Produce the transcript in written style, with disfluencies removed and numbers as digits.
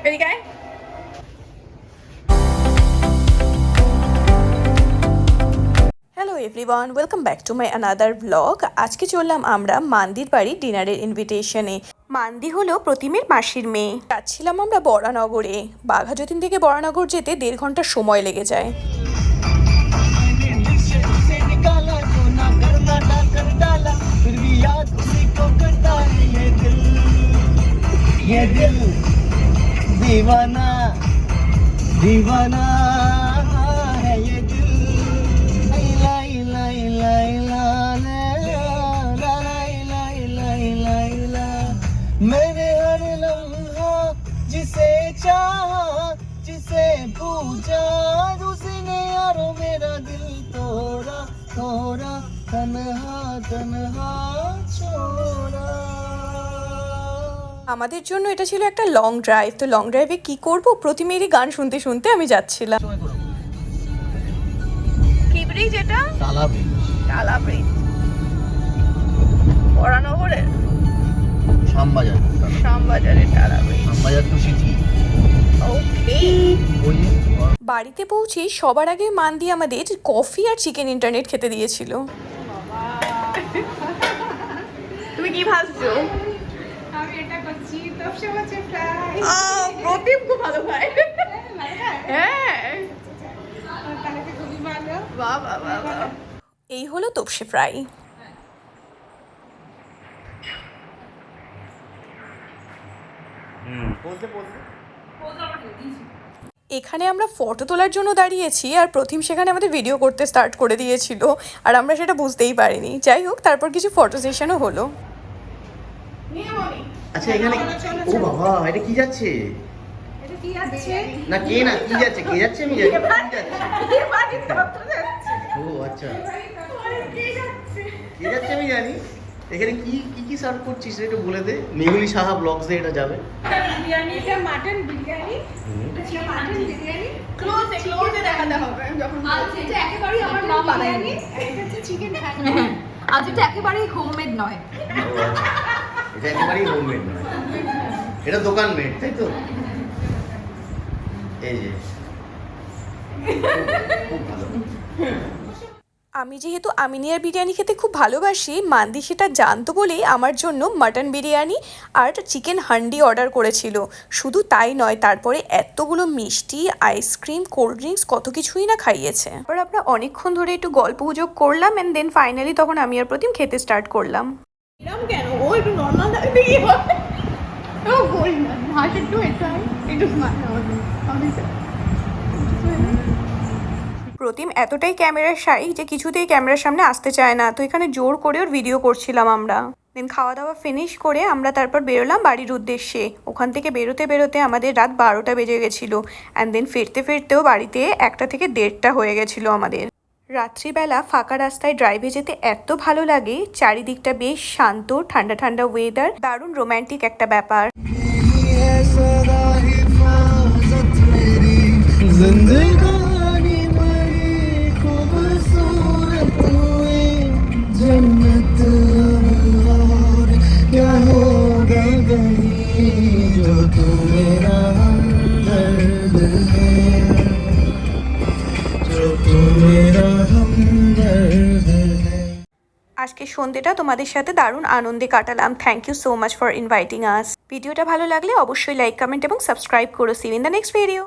এদিকে আয়। Hello everyone, welcome back to my another blog. আজকে চললাম আমরা মান্দির বাড়ি ডিনারের ইনভিটেশনে। মান্দি হলো প্রতিমের মাসির মেয়ে। যাচ্ছিলাম আমরা বরানগরে। বাঘাযতীন থেকে বরানগর যেতে 1.5 ঘন্টা সময় লেগে যায়। मैंने हर लम्हा जिसे चाहा जिसे पूछा उसने यारो मेरा दिल तोड़ा तोड़ा तन्हा तन्हा छोड़ा। আমাদের জন্য এটা ছিল একটা লং ড্রাইভ। তো লং ড্রাইভে কি করব, প্রতিমেরই গান শুনতে শুনতে আমি যাচ্ছিলাম। কি ব্রিজ এটা? টালা ব্রিজ। টালা ব্রিজ বরানগরের শ্যামবাজার। শ্যামবাজারের Tala bridge. Shyambazar to city. Okay. ওই বাড়িতে পৌঁছে সবার আগে মান্দি আমাদের কফি আর চিকেন ইন্টারনেট খেতে দিয়েছিল। তুমি কি ভাবছো? আমি এটা করছি তপসে মাছের ফ্রাই। প্রদীপ খুব ভালো খায়। হ্যাঁ, তাহলে তো খুবই ভালো। বাহ বাহ বাহ বাহ। এই হলো তপসে ফ্রাই। এখানে আমরা ফটো তোলার জন্য দাঁড়িয়েছি আর প্রথম সেখানে আমাদের ভিডিও করতে স্টার্ট করে দিয়েছিল আর আমরা সেটা বুঝতেই পারিনি। যাই হোক, তারপর কিছু ফটো সেশনও হলো। আচ্ছা এখানে ও বাবা এটা কি যাচ্ছে? এটা কি আছে? না কে না কি যাচ্ছে? কে যাচ্ছে আমি জানি কি যাচ্ছে। ও আচ্ছা কে যাচ্ছে আমি জানি। এখানে কি কি কি সার্ভ করছিস একটু বলে দে। মেহুলি সাহা ব্লগসে এটা যাবে। বিরিয়ানি, এটা মাটন বিরিয়ানি। এটা মাটন বিরিয়ানি। ক্লোজে দেখাতে হবে যখন। আজ এটা একেবারেই আমার মা বানায়নি। এটা হচ্ছে চিকেন ফ্রাই। আজ এটা একেবারেই হোমমেড নয়। ও আচ্ছা এটা একেবারেই হোমমেড নয়, এটা দোকান মেড, তাই তো? এই যে খুব ভালো। আমি যেহেতু আমিনিয়ার বিরিয়ানি খেতে খুব ভালোবাসি, মান্দি সেটা জানতো বলেই আমার জন্য মাটন বিরিয়ানি আর চিকেন হান্ডি অর্ডার করেছিল। শুধু তাই নয়, তারপরে এতগুলো মিষ্টি, আইসক্রিম, কোল্ড ড্রিঙ্কস, কত কিছুই না খাইয়েছে। তারপর আমরা অনেকক্ষণ ধরে একটু গল্প গুজব করলাম অ্যান্ড দেন ফাইনালি তখন আমি আর প্রতিম খেতে স্টার্ট করলাম। এরকম কেন? ও একটু নর্মাল দেখি ও বল না, ভাষা একটু এটা একটু স্মার্ট আমাদের। প্রতিম এতটাই ক্যামেরার শাই যে কিছুতেই ক্যামেরার সামনে আসতে চায় না। তো এখানে জোর করে ওর ভিডিও করছিলাম আমরা। দেন খাওয়া দাওয়া ফিনিশ করে আমরা তারপর বেরোলাম বাড়ির উদ্দেশ্যে। ওখান থেকে বেরোতে বেরোতে আমাদের রাত 12টা বেজে গেছিলো অ্যান্ড দেন ফিরতে ফিরতেও বাড়িতে 1টা থেকে 1:30টা হয়ে গেছিলো আমাদের। রাত্রিবেলা ফাঁকা রাস্তায় ড্রাইভে যেতে এত ভালো লাগে। চারিদিকটা বেশ শান্ত, ঠান্ডা ঠান্ডা ওয়েদার, দারুণ রোম্যান্টিক একটা ব্যাপার। আজকে সন্ধ্যেটা তোমাদের সাথে দারুণ আনন্দে কাটালাম। Thank you so much for inviting us. ভিডিওটা ভালো লাগলে অবশ্যই লাইক, কমেন্ট এবং সাবস্ক্রাইব করো। See you in the next video.